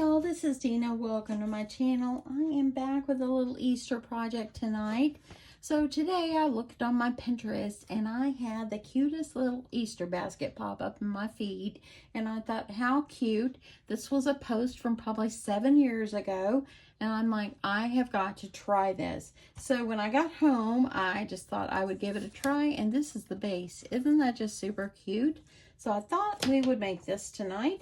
y'all, this is Deanna. Welcome to my channel. I am back with a little Easter project tonight. So today I looked on my Pinterest and I had the cutest little Easter basket pop up in my feed. And I thought, how cute. This was a post from probably 7 years ago. And I'm like, I have got to try this. So when I got home, I just thought I would give it a try. And this is the base. Isn't that just super cute? So I thought we would make this tonight.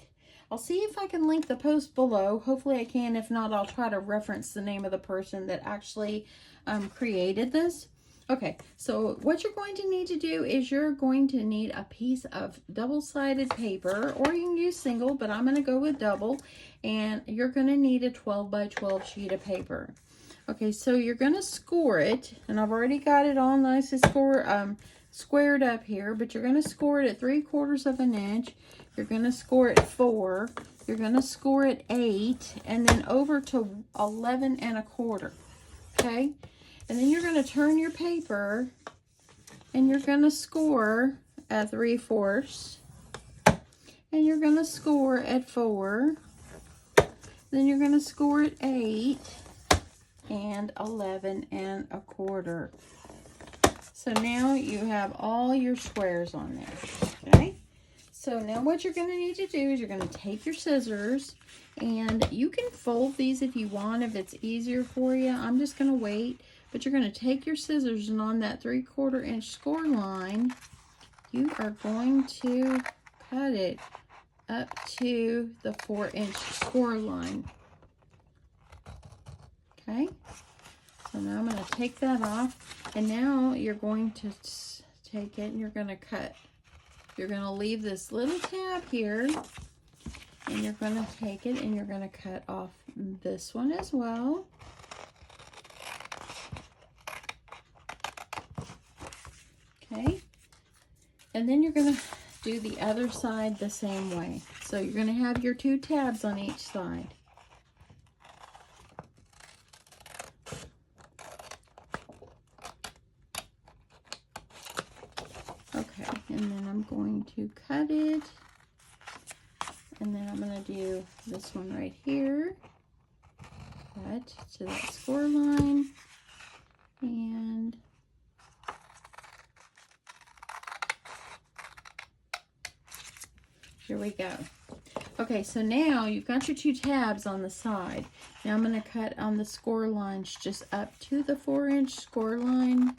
I'll see if I can link the post below. Hopefully I can. If not, I'll try to reference the name of the person that actually created this. Okay, so what you're going to need to do is you're going to need a piece of double-sided paper, or you can use single, but I'm going to go with double. And you're going to need a 12 by 12 sheet of paper. Okay, so you're going to score it, and I've already got it all nicely squared up here, but you're going to score it at 3/4 of an inch. You're going to score it 4. You're going to score it 8, and then over to 11 1/4. Okay, and then you're going to turn your paper, and you're going to score at 3/4, and you're going to score at 4. Then you're going to score at 8 and 11 1/4. So now you have all your squares on there, okay? So now what you're going to need to do is you're going to take your scissors, and you can fold these if you want, if it's easier for you. I'm just going to wait, but you're going to take your scissors, and on that 3/4 inch score line, you are going to cut it up to the 4-inch score line, okay? So now I'm going to take that off, and now you're going to take it and you're going to cut. You're going to leave this little tab here, and you're going to take it and you're going to cut off this one as well. Okay, and then you're going to do the other side the same way. So you're going to have your 2 tabs on each side. Okay, and then I'm going to cut it, and then I'm going to do this one right here, cut to that score line, and here we go. Okay, so now you've got your 2 tabs on the side. Now I'm going to cut on the score lines just up to the 4-inch score line.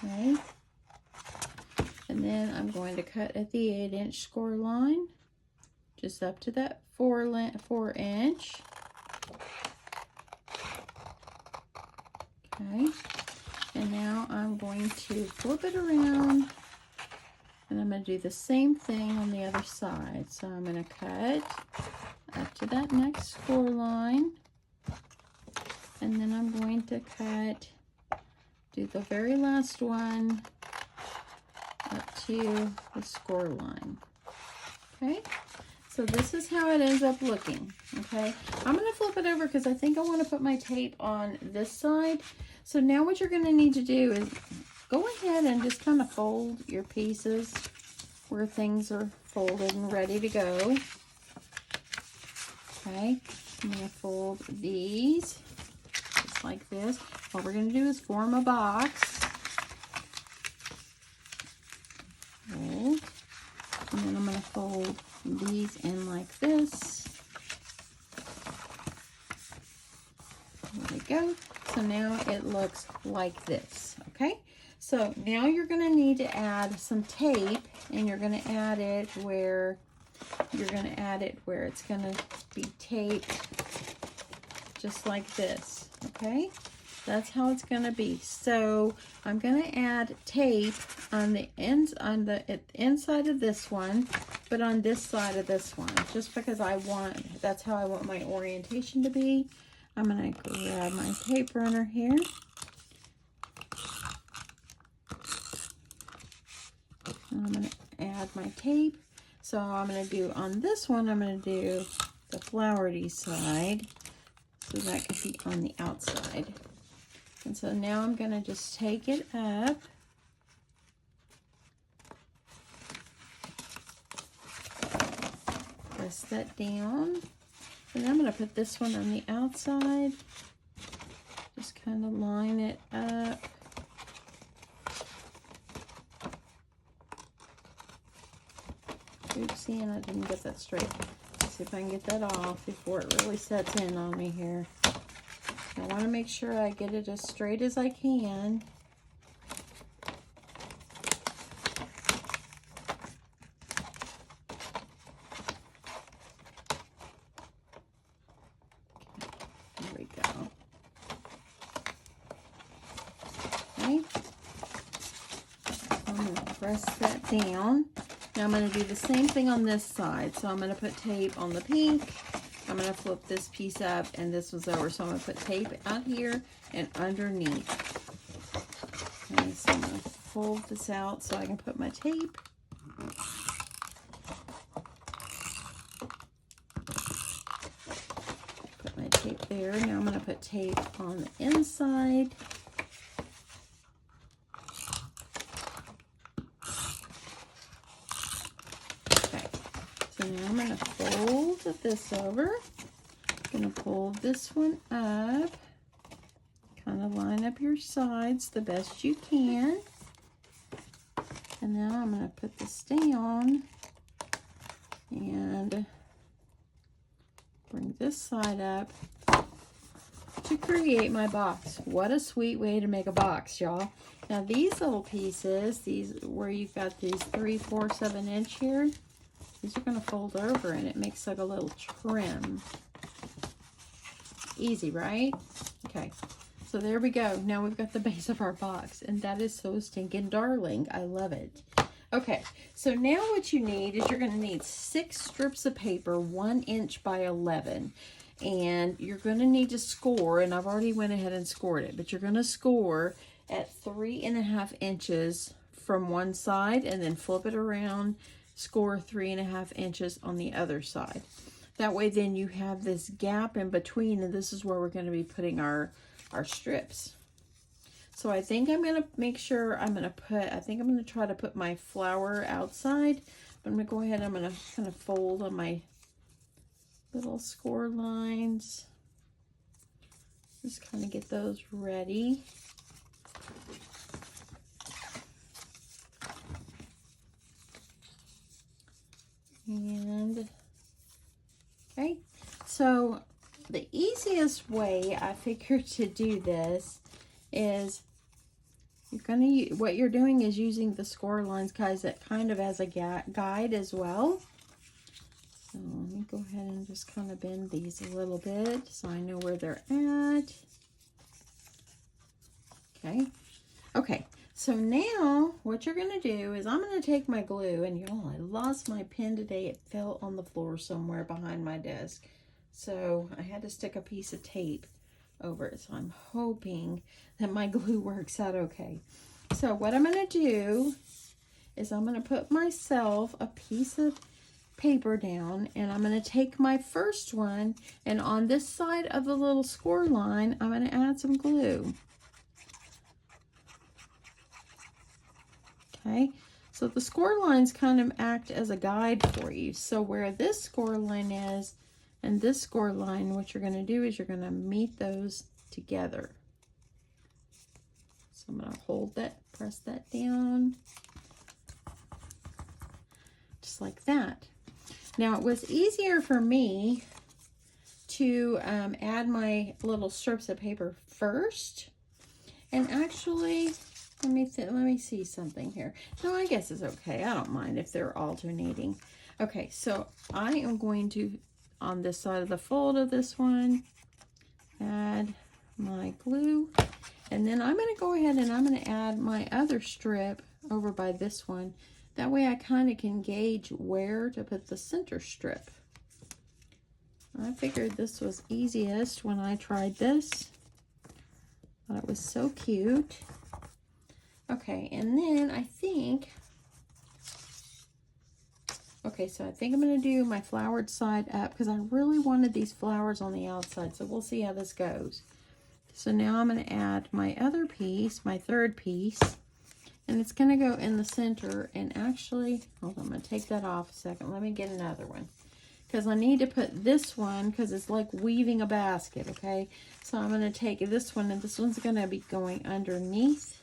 Okay, and then I'm going to cut at the 8-inch score line, just up to that 4-inch. Okay, and now I'm going to flip it around, and I'm going to do the same thing on the other side. So I'm going to cut up to that next score line, and then I'm going to cut, do the very last one up to the score line. Okay, so this is how it ends up looking. Okay, I'm going to flip it over because I think I want to put my tape on this side. So now what you're going to need to do is go ahead and just kind of fold your pieces where things are folded and ready to go. Okay, I'm going to fold these just like this. What we're going to do is form a box. Fold. And then I'm going to fold these in like this. There we go. So now it looks like this, okay? So now you're going to need to add some tape, and you're going to add it where it's going to be taped just like this, okay? That's how it's going to be. So I'm going to add tape on the ends, on the inside of this one, but on this side of this one, just because that's how I want my orientation to be. I'm going to grab my tape runner here. I'm going to add my tape. So I'm going to do on this one, I'm going to do the flowery side, so that could be on the outside. And so now I'm going to just take it up press that down. And I'm going to put this one on the outside. Just kind of line it up. Oopsie, and I didn't get that straight. Let's see if I can get that off before it really sets in on me here. I want to make sure I get it as straight as I can. There we go. Okay. I'm going to press that down. Now I'm going to do the same thing on this side. So I'm going to put tape on the pink. I'm going to flip this piece up and this was over. So I'm going to put tape out here and underneath. Okay, so I'm going to fold this out so I can put my tape. Put my tape there. Now I'm going to put tape on the inside. So now I'm going to fold this over. I'm going to pull this one up. Kind of line up your sides the best you can. And now I'm going to put this down and bring this side up to create my box. What a sweet way to make a box, y'all. Now these little pieces, these where you've got these 3, 4, 7 inch here, these are going to fold over and it makes like a little trim. Easy, right? Okay, so there we go. Now we've got the base of our box and that is so stinking darling. I love it. Okay, so now what you need is you're going to need 6 strips of paper, 1 inch by 11. And you're going to need to score, and I've already went ahead and scored it, but you're going to score at 3.5 inches from one side and then flip it around. Score 3.5 inches on the other side. That way then you have this gap in between, and this is where we're going to be putting our strips. So I think I'm going to make sure I think I'm going to try to put my flower outside, but I'm going to go ahead and I'm going to kind of fold on my little score lines. Just kind of get those ready. And okay, so the easiest way I figured to do this is what you're doing is using the score lines, guys, that kind of as a guide as well. So let me go ahead and just kind of bend these a little bit so I know where they're at. Okay, so now what you're going to do is I'm going to take my glue, and y'all, I lost my pen today. It fell on the floor somewhere behind my desk. So I had to stick a piece of tape over it. So I'm hoping that my glue works out okay. So what I'm going to do is I'm going to put myself a piece of paper down, and I'm going to take my first one, and on this side of the little score line, I'm going to add some glue. Okay, so the score lines kind of act as a guide for you. So where this score line is and this score line, what you're going to do is you're going to meet those together. So I'm going to hold that, press that down, just like that. Now it was easier for me to add my little strips of paper first, and actually, let me see something here. No, I guess it's okay. I don't mind if they're alternating. Okay, so I am going to, on this side of the fold of this one, add my glue. And then I'm going to go ahead and I'm going to add my other strip over by this one. That way I kind of can gauge where to put the center strip. I figured this was easiest when I tried this. Thought it was so cute. Okay, and then I think, okay, so I think I'm going to do my flowered side up because I really wanted these flowers on the outside, so we'll see how this goes. So now I'm going to add my other piece, my third piece, and it's going to go in the center. And actually, hold on, I'm going to take that off a second. Let me get another one because I need to put this one, because it's like weaving a basket, okay? So I'm going to take this one, and this one's going to be going underneath,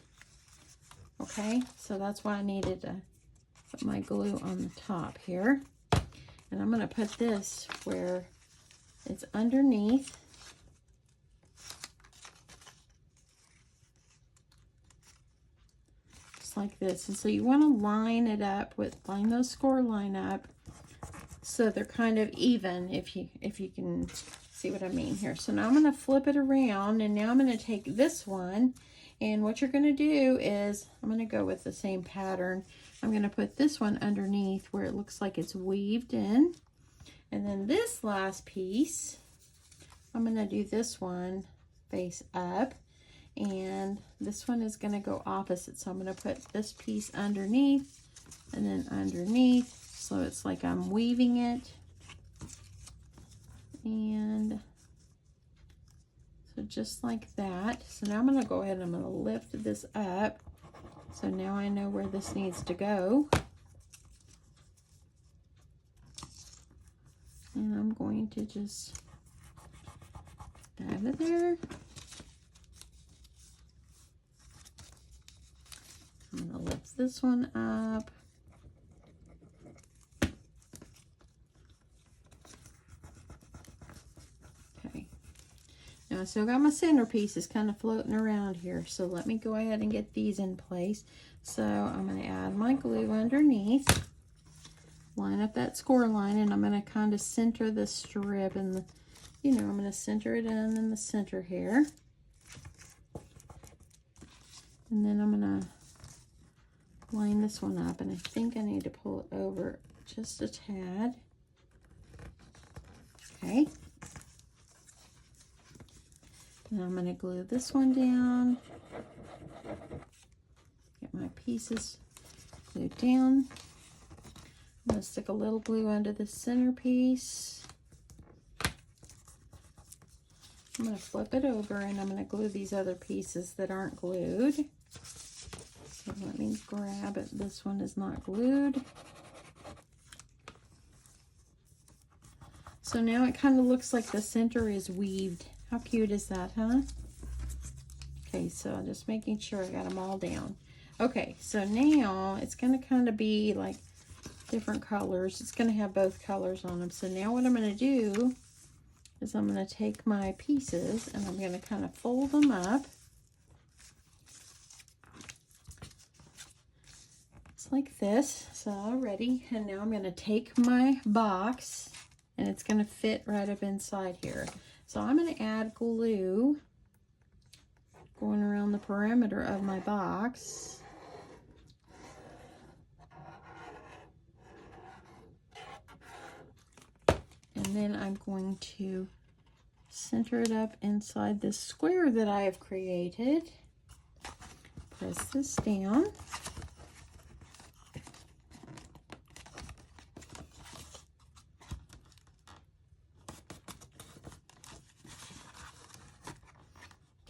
okay? So that's why I needed to put my glue on the top here. And I'm going to put this where it's underneath. Just like this. And so you want to line it up with, line those score line up so they're kind of even, if you can see what I mean here. So now I'm going to flip it around, and now I'm going to take this one, and what you're going to do is, I'm going to go with the same pattern. I'm going to put this one underneath where it looks like it's weaved in. And then this last piece, I'm going to do this one face up. And this one is going to go opposite. So I'm going to put this piece underneath and then underneath. So it's like I'm weaving it. And so just like that. So now I'm going to go ahead and I'm going to lift this up. So now I know where this needs to go. And I'm going to just add it there. I'm going to lift this one up. Okay. Now I still got my centerpieces kind of floating around here. So let me go ahead and get these in place. So I'm going to add my glue underneath. Line up that score line, and I'm going to kind of center the strip, and the, I'm going to center it in the center here. And then I'm going to line this one up, and I think I need to pull it over just a tad. Okay. Now I'm going to glue this one down. Get my pieces glued down. I'm going to stick a little glue under the centerpiece. I'm going to flip it over, and I'm going to glue these other pieces that aren't glued. So let me grab it. This one is not glued. So now it kind of looks like the center is weaved. How cute is that, huh? Okay, so I'm just making sure I got them all down. Okay, so now it's going to kind of be like different colors. It's going to have both colors on them. So now what I'm going to do is I'm going to take my pieces and I'm going to kind of fold them up. It's like this. So already, and now I'm going to take my box, and it's going to fit right up inside here. So I'm going to add glue going around the perimeter of my box. And then I'm going to center it up inside this square that I have created. Press this down.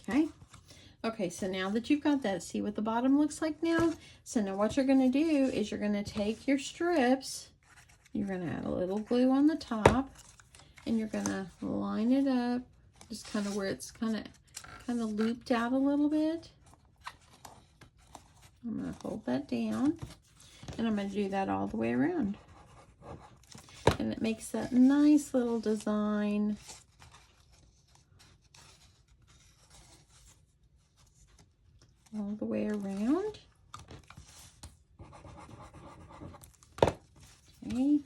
Okay. Okay, so now that you've got that, see what the bottom looks like now? So now what you're going to do is you're going to take your strips, you're going to add a little glue on the top, and you're going to line it up just kind of where it's kind of looped out a little bit. I'm going to hold that down, and I'm going to do that all the way around. And it makes that nice little design. All the way around. Okay.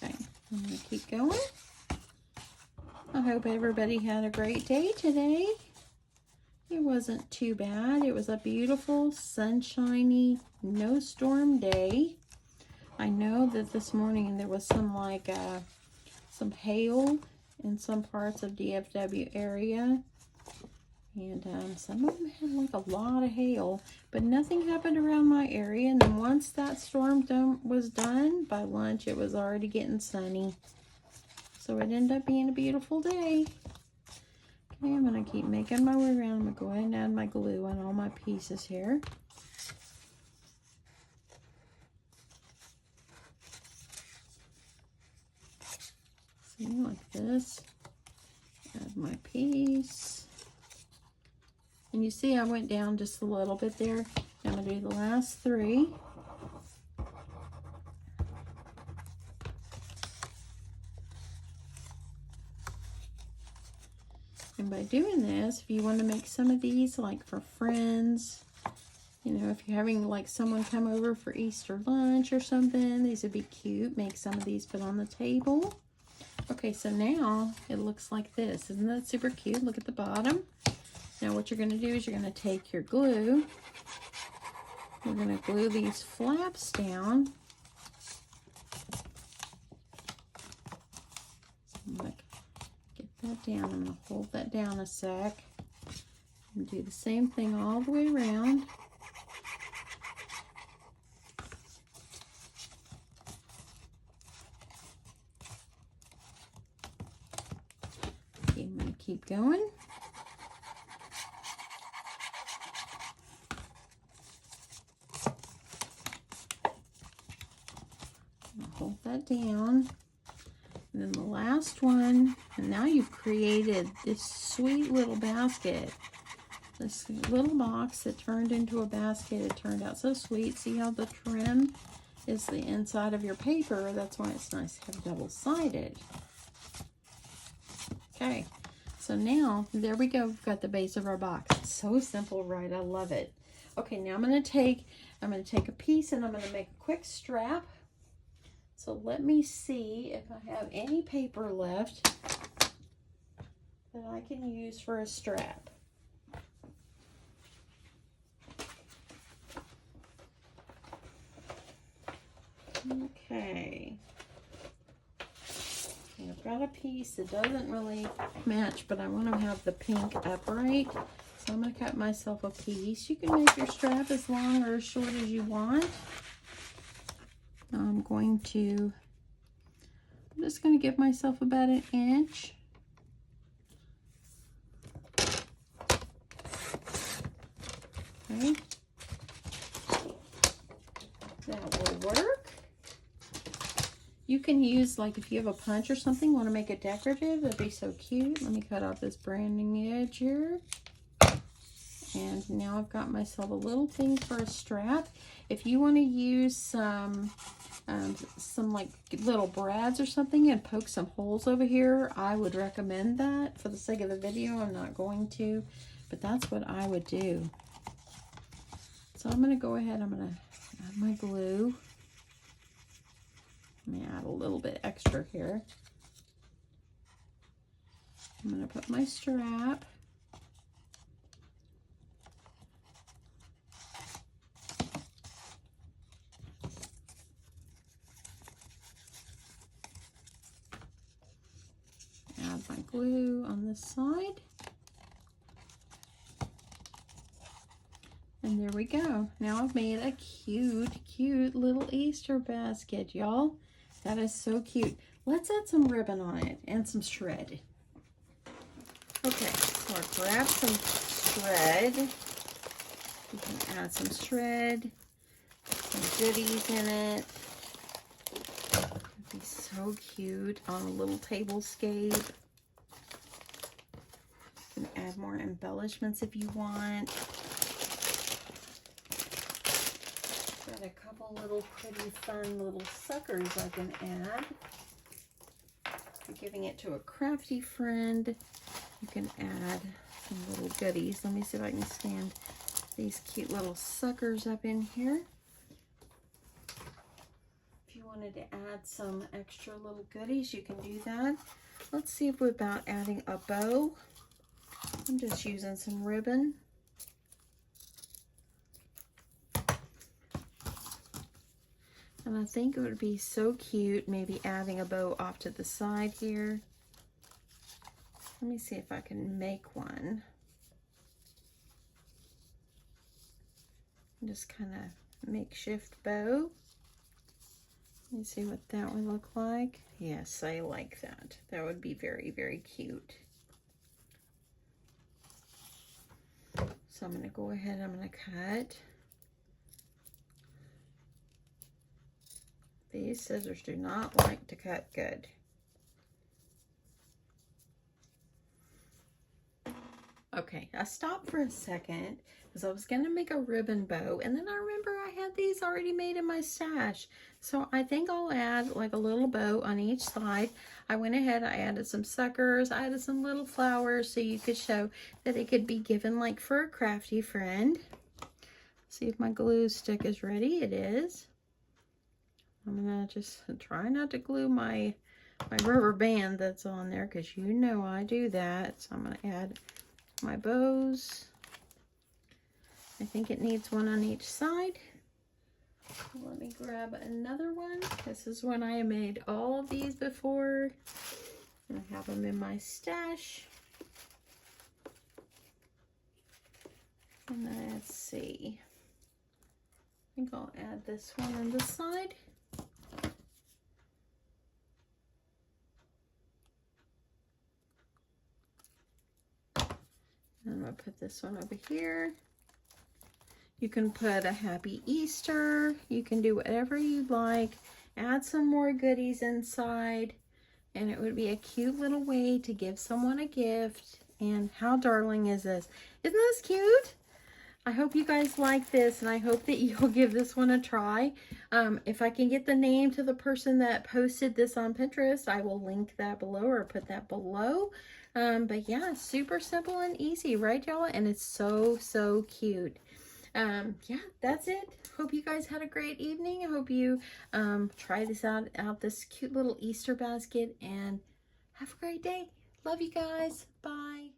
Okay, I'm going to keep going. I hope everybody had a great day today. It wasn't too bad. It was a beautiful, sunshiny, no storm day. I know that this morning there was some some hail in some parts of DFW area, and some of them had like a lot of hail, but nothing happened around my area. And then once that storm was done, by lunch it was already getting sunny, so it ended up being a beautiful day. Okay, I'm going to keep making my way around. I'm going to go ahead and add my glue on all my pieces here. See, like this. Add my piece. And you see I went down just a little bit there. I'm going to do the last 3. And by doing this, if you want to make some of these like for friends, you know, if you're having like someone come over for Easter lunch or something, these would be cute. Make some of these, put on the table. Okay, so now it looks like this. Isn't that super cute? Look at the bottom. Now what you're going to do is you're going to take your glue. We're going to glue these flaps down. Like, get that down. I'm going to hold that down a sec. And do the same thing all the way around. Okay, I'm going to keep going. Hold that down. And then the last one, and now you've created this sweet little basket. This little box that turned into a basket. It turned out so sweet. See how the trim is the inside of your paper? That's why it's nice to have double-sided. Okay, so now, there we go. We've got the base of our box. It's so simple, right? I love it. Okay, now I'm going to take a piece and I'm going to make a quick strap. So let me see if I have any paper left that I can use for a strap. Okay. I've got a piece that doesn't really match, but I want to have the pink upright. So I'm going to cut myself a piece. You can make your strap as long or as short as you want. I'm just going to give myself about 1 inch. Okay. That will work. You can use, like, if you have a punch or something, want to make it decorative, that'd be so cute. Let me cut off this branding edge here. And now I've got myself a little thing for a strap. If you want to use some like little brads or something and poke some holes over here, I would recommend that. For the sake of the video, I'm not going to, but that's what I would do. So I'm going to go ahead, I'm going to add my glue. Let me add a little bit extra here. I'm going to put my strap. Add my glue on this side. And there we go. Now I've made a cute, cute little Easter basket, y'all. That is so cute. Let's add some ribbon on it and some shred. Okay, so I'll grab some shred. You can add some shred, some goodies in it. It'd be so cute on a little table scape. You can add more embellishments if you want. Got a couple little pretty fun little suckers I can add. If you're giving it to a crafty friend, you can add some little goodies. Let me see if I can stand these cute little suckers up in here. If you wanted to add some extra little goodies, you can do that. Let's see if we're about adding a bow. I'm just using some ribbon. And I think it would be so cute, maybe adding a bow off to the side here. Let me see if I can make one. Just kind of makeshift bow. Let me see what that would look like. Yes, I like that. That would be very, very cute. So I'm going to go ahead, I'm going to cut. These scissors do not like to cut good. Okay, I stopped for a second because I was going to make a ribbon bow, and then I remember I had these already made in my stash. So I think I'll add like a little bow on each side. I went ahead, I added some suckers, I added some little flowers so you could show that it could be given like for a crafty friend. See if my glue stick is ready. It is. I'm going to just try not to glue my rubber band that's on there because you know I do that. So I'm going to add my bows. I think it needs one on each side. Let me grab another one. This is one I made all of these before. I have them in my stash. And then let's see. I think I'll add this one on this side. I'm going to put this one over here. You can put a happy Easter. You can do whatever you'd like. Add some more goodies inside. And it would be a cute little way to give someone a gift. And how darling is this? Isn't this cute? I hope you guys like this, and I hope that you'll give this one a try. If I can get the name to the person that posted this on Pinterest, I will link that below or put that below. But yeah, super simple and easy, right, y'all? And it's so, so cute. Yeah, that's it. Hope you guys had a great evening. I hope you try this out, this cute little Easter basket, and have a great day. Love you guys. Bye.